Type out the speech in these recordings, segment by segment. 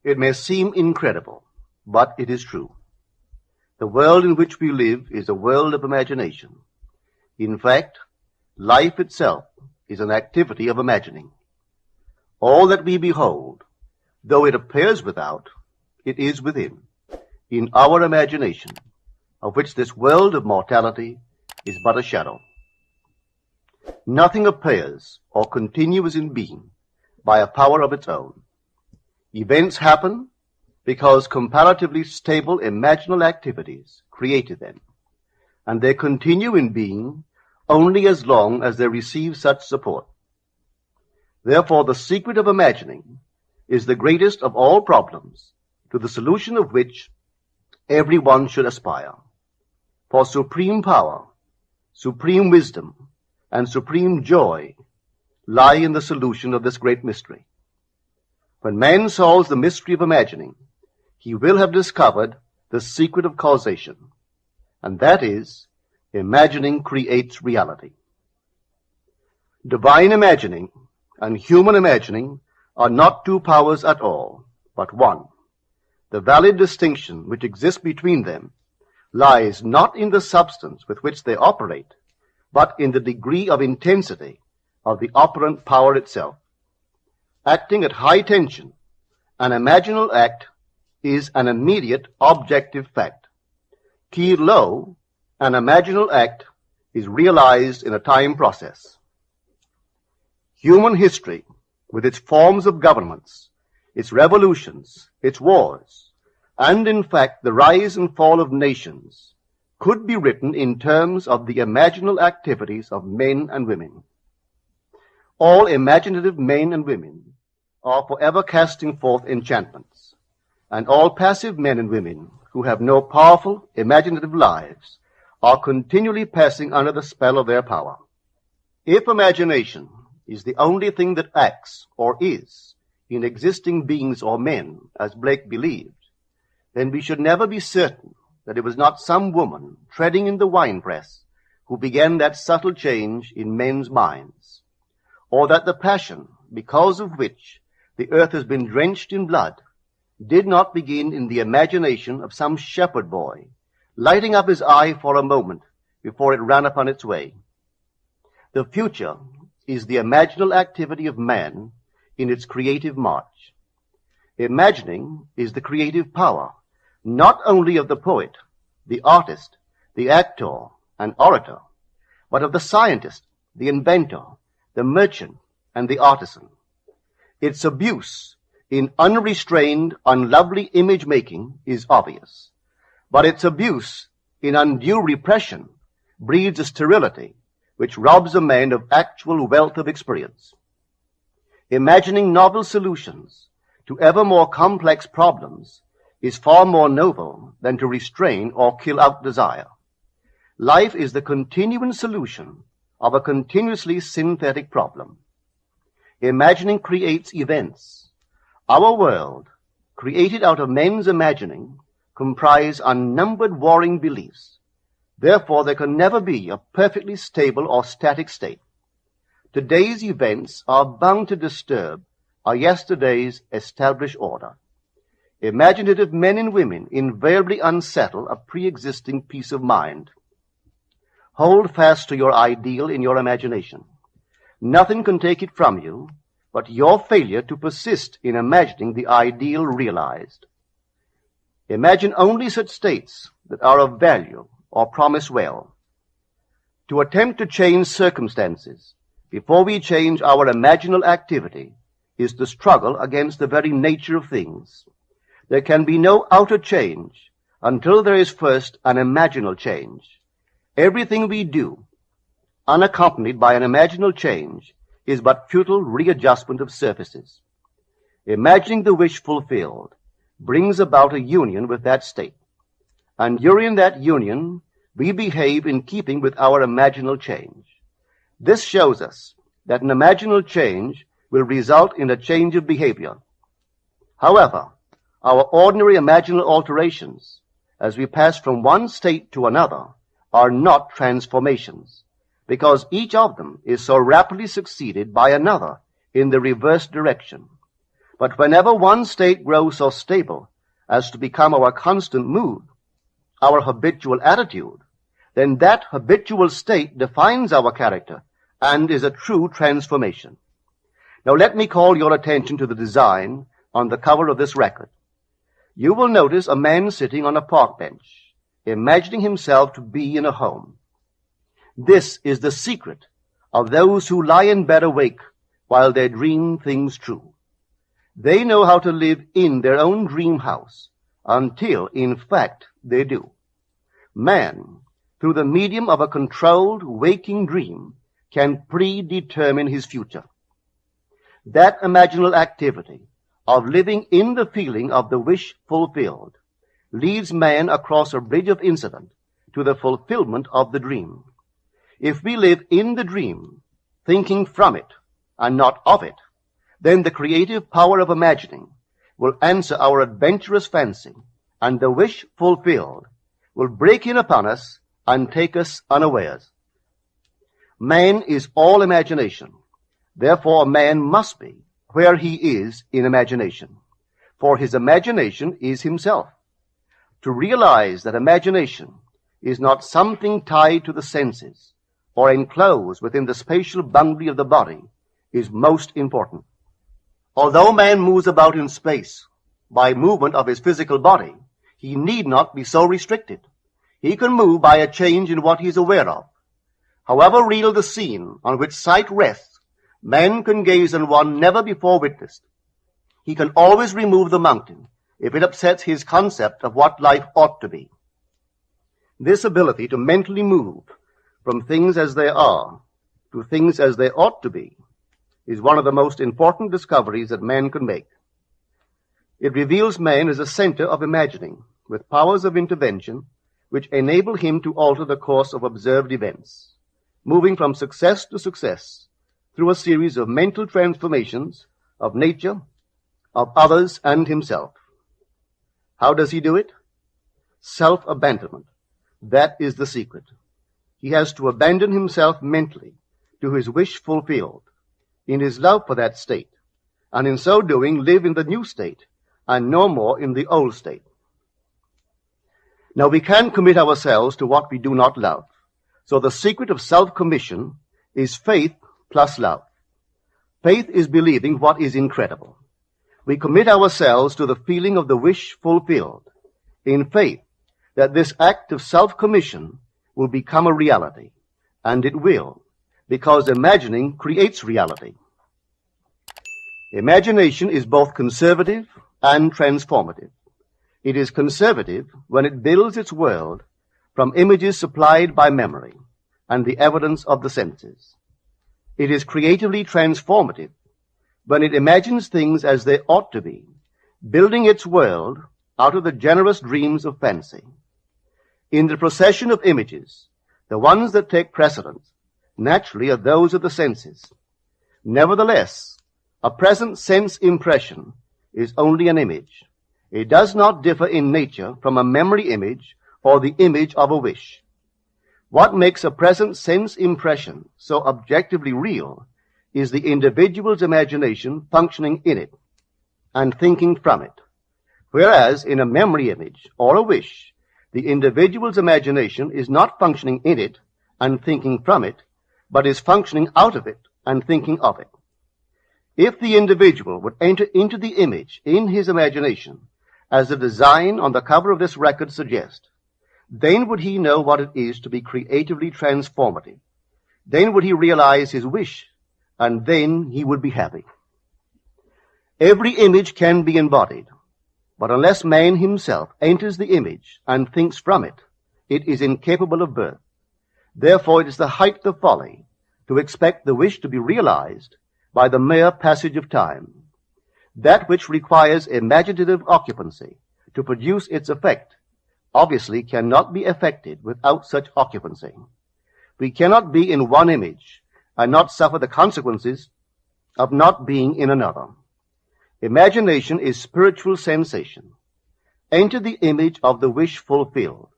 It may seem incredible, but it is true. The world in which we live is a world of imagination. In fact, life itself is an activity of imagining. All that we behold, though it appears without, it is within, in our imagination, of which this world of mortality is but a shadow. Nothing appears or continues in being by a power of its own. Events happen because comparatively stable imaginal activities created them, and they continue in being only as long as they receive such support. Therefore, the secret of imagining is the greatest of all problems, to the solution of which everyone should aspire. For supreme power, supreme wisdom, and supreme joy lie in the solution of this great mystery. When man solves the mystery of imagining, he will have discovered the secret of causation, and that is, imagining creates reality. Divine imagining and human imagining are not two powers at all, but one. The valid distinction which exists between them lies not in the substance with which they operate, but in the degree of intensity of the operant power itself. Acting at high tension, an imaginal act is an immediate objective fact. Keyed low, an imaginal act is realized in a time process. Human history, with its forms of governments, its revolutions, its wars, and in fact the rise and fall of nations, could be written in terms of the imaginal activities of men and women. All imaginative men and women are forever casting forth enchantments, and all passive men and women who have no powerful imaginative lives are continually passing under the spell of their power. If imagination is the only thing that acts or is in existing beings or men, as Blake believed, then we should never be certain that it was not some woman treading in the winepress who began that subtle change in men's minds, or that the passion because of which the earth has been drenched in blood did not begin in the imagination of some shepherd boy, lighting up his eye for a moment before it ran upon its way. The future is the imaginal activity of man in its creative march. Imagining is the creative power, not only of the poet, the artist, the actor, and orator, but of the scientist, the inventor, the merchant, and the artisan. Its abuse in unrestrained, unlovely image-making is obvious, but its abuse in undue repression breeds a sterility which robs a man of actual wealth of experience. Imagining novel solutions to ever more complex problems is far more noble than to restrain or kill out desire. Life is the continuing solution of a continuously synthetic problem. Imagining creates events. Our world, created out of men's imagining, comprise unnumbered warring beliefs. Therefore, there can never be a perfectly stable or static state. Today's events are bound to disturb our yesterday's established order. Imaginative men and women invariably unsettle a pre-existing peace of mind. Hold fast to your ideal in your imagination. Nothing can take it from you but your failure to persist in imagining the ideal realized. Imagine only such states that are of value or promise well. To attempt to change circumstances before we change our imaginal activity is the struggle against the very nature of things. There can be no outer change until there is first an imaginal change. Everything we do, unaccompanied by an imaginal change, is but futile readjustment of surfaces. Imagining the wish fulfilled brings about a union with that state, and during that union we behave in keeping with our imaginal change. This shows us that an imaginal change will result in a change of behavior. However, our ordinary imaginal alterations, as we pass from one state to another, are not transformations, because each of them is so rapidly succeeded by another in the reverse direction. But whenever one state grows so stable as to become our constant mood, our habitual attitude, then that habitual state defines our character and is a true transformation. Now let me call your attention to the design on the cover of this record. You will notice a man sitting on a park bench, imagining himself to be in a home. This is the secret of those who lie in bed awake while they dream things true. They know how to live in their own dream house until, in fact, they do. Man, through the medium of a controlled waking dream, can predetermine his future. That imaginal activity of living in the feeling of the wish fulfilled leads man across a bridge of incident to the fulfillment of the dream. If we live in the dream, thinking from it and not of it, then the creative power of imagining will answer our adventurous fancy, and the wish fulfilled will break in upon us and take us unawares. Man is all imagination. Therefore, man must be where he is in imagination, for his imagination is himself. To realize that imagination is not something tied to the senses or enclosed within the spatial boundary of the body is most important. Although man moves about in space by movement of his physical body, he need not be so restricted. He can move by a change in what he is aware of. However real the scene on which sight rests, man can gaze on one never before witnessed. He can always remove the mountain if it upsets his concept of what life ought to be. This ability to mentally move from things as they are to things as they ought to be is one of the most important discoveries that man can make. It reveals man as a center of imagining, with powers of intervention which enable him to alter the course of observed events, moving from success to success through a series of mental transformations of nature, of others, and himself. How does he do it? Self-abandonment. That is the secret. He has to abandon himself mentally to his wish fulfilled, in his love for that state, and in so doing live in the new state and no more in the old state. Now we can commit ourselves to what we do not love. So the secret of self-commission is faith plus love. Faith is believing what is incredible. We commit ourselves to the feeling of the wish fulfilled, in faith that this act of self-commission will become a reality, and it will, because imagining creates reality. Imagination is both conservative and transformative. It is conservative when it builds its world from images supplied by memory and the evidence of the senses. It is creatively transformative when it imagines things as they ought to be, building its world out of the generous dreams of fancy. In the procession of images, the ones that take precedence naturally are those of the senses. Nevertheless, a present sense impression is only an image. It does not differ in nature from a memory image or the image of a wish. What makes a present sense impression so objectively real is the individual's imagination functioning in it and thinking from it, whereas in a memory image or a wish, the individual's imagination is not functioning in it and thinking from it, but is functioning out of it and thinking of it. If the individual would enter into the image in his imagination, as the design on the cover of this record suggests, then would he know what it is to be creatively transformative. Then would he realize his wish, and then he would be happy. Every image can be embodied, but unless man himself enters the image and thinks from it, it is incapable of birth. Therefore it is the height of folly to expect the wish to be realized by the mere passage of time. That which requires imaginative occupancy to produce its effect obviously cannot be effected without such occupancy. We cannot be in one image and not suffer the consequences of not being in another. Imagination is spiritual sensation. Enter the image of the wish fulfilled,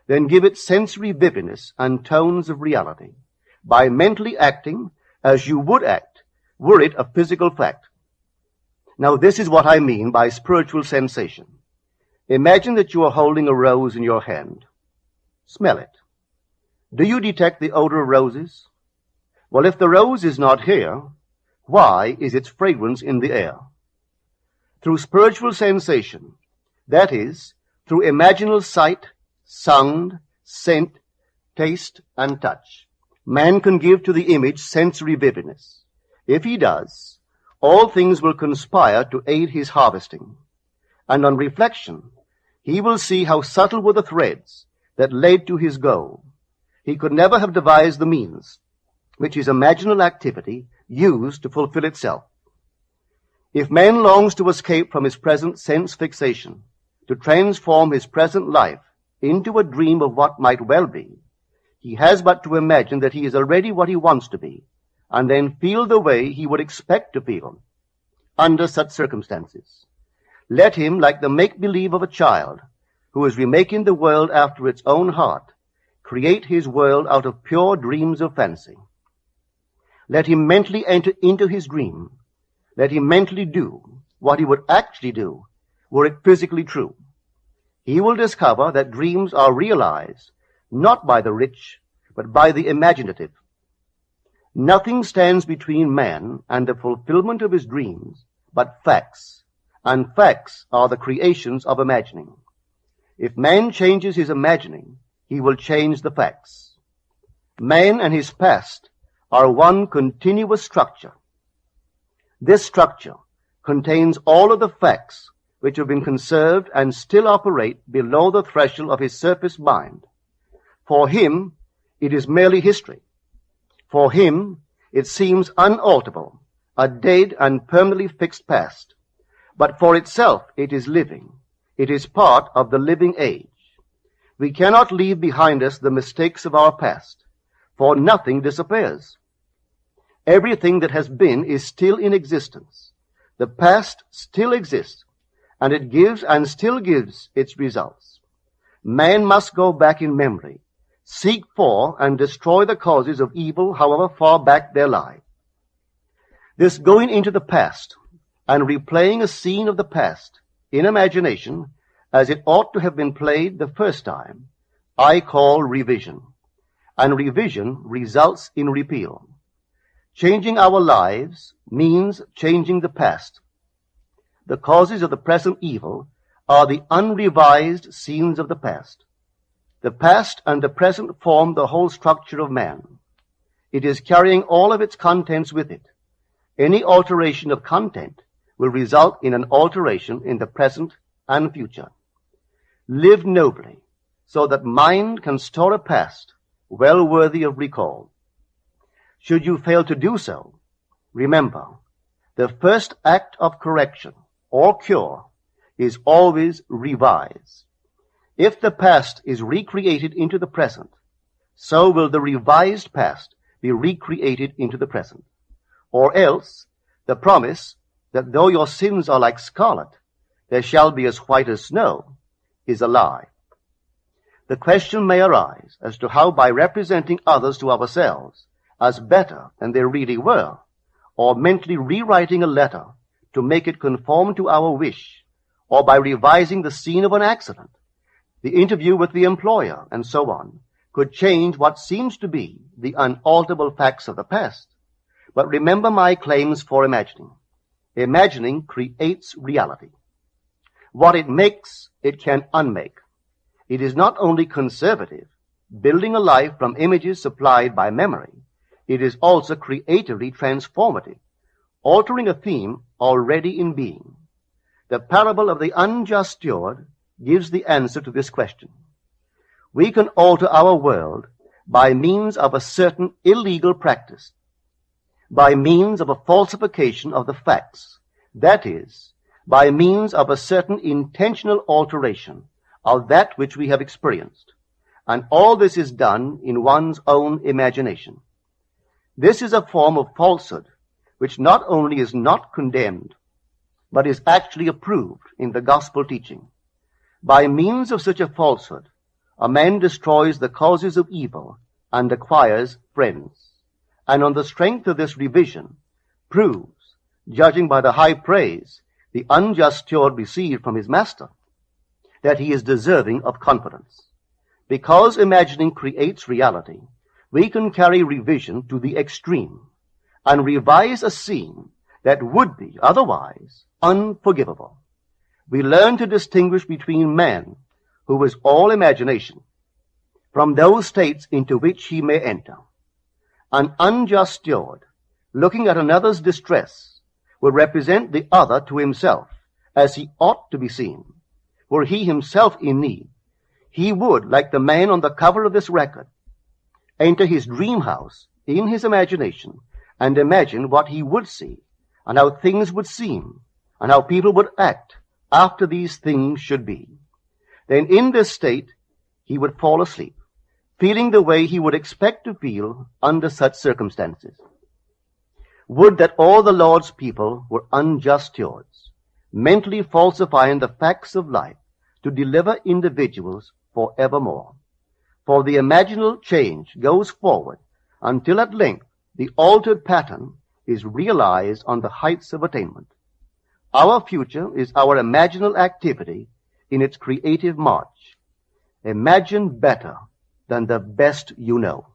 then give it sensory vividness and tones of reality by mentally acting as you would act were it a physical fact. Now, this is what I mean by spiritual sensation. Imagine that you are holding a rose in your hand. Smell it. Do you detect the odor of roses? Well, if the rose is not here, why is its fragrance in the air? Through spiritual sensation, that is, through imaginal sight, sound, scent, taste, and touch, man can give to the image sensory vividness. If he does, all things will conspire to aid his harvesting. And on reflection, he will see how subtle were the threads that led to his goal. He could never have devised the means which his imaginal activity used to fulfill itself. If man longs to escape from his present sense fixation, to transform his present life into a dream of what might well be, he has but to imagine that he is already what he wants to be, and then feel the way he would expect to feel under such circumstances. Let him, like the make-believe of a child who is remaking the world after its own heart, create his world out of pure dreams of fancy. Let him mentally enter into his dream. Let him mentally do what he would actually do were it physically true. He will discover that dreams are realized not by the rich, but by the imaginative. Nothing stands between man and the fulfillment of his dreams but facts, and facts are the creations of imagining. If man changes his imagining, he will change the facts. Man and his past are one continuous structure. This structure contains all of the facts which have been conserved and still operate below the threshold of his surface mind. For him, it is merely history. For him, it seems unalterable, a dead and permanently fixed past. But for itself, it is living. It is part of the living age. We cannot leave behind us the mistakes of our past, for nothing disappears. Everything that has been is still in existence. The past still exists, and it gives and still gives its results. Man must go back in memory, seek for and destroy the causes of evil, however far back they lie. This going into the past and replaying a scene of the past in imagination as it ought to have been played the first time, I call revision. And revision results in repeal. Changing our lives means changing the past. The causes of the present evil are the unrevised scenes of the past. The past and the present form the whole structure of man. It is carrying all of its contents with it. Any alteration of content will result in an alteration in the present and future. Live nobly, so that mind can store a past well worthy of recall. Should you fail to do so, remember, the first act of correction or cure is always revise. If the past is recreated into the present, so will the revised past be recreated into the present. Or else, the promise that though your sins are like scarlet, they shall be as white as snow, is a lie. The question may arise as to how, by representing others to ourselves as better than they really were, or mentally rewriting a letter to make it conform to our wish, or by revising the scene of an accident, the interview with the employer, and so on, could change what seems to be the unalterable facts of the past. But remember my claims for imagining. Imagining creates reality. What it makes, it can unmake. It is not only conservative, building a life from images supplied by memory. It is also creatively transformative, altering a theme already in being. The parable of the unjust steward gives the answer to this question. We can alter our world by means of a certain illegal practice, by means of a falsification of the facts, that is, by means of a certain intentional alteration of that which we have experienced. And all this is done in one's own imagination. This is a form of falsehood which not only is not condemned, but is actually approved in the gospel teaching. By means of such a falsehood, a man destroys the causes of evil and acquires friends. And on the strength of this revision, proves, judging by the high praise the unjust steward received from his master, that he is deserving of confidence. Because imagining creates reality, we can carry revision to the extreme and revise a scene that would be otherwise unforgivable. We learn to distinguish between man, who is all imagination, from those states into which he may enter. An unjust steward, looking at another's distress, will represent the other to himself as he ought to be seen. Were he himself in need, he would, like the man on the cover of this record, enter his dream house in his imagination and imagine what he would see and how things would seem and how people would act after these things should be. Then in this state he would fall asleep, feeling the way he would expect to feel under such circumstances. Would that all the Lord's people were unjust stewards, mentally falsifying the facts of life to deliver individuals forevermore. For the imaginal change goes forward until at length the altered pattern is realized on the heights of attainment. Our future is our imaginal activity in its creative march. Imagine better than the best you know.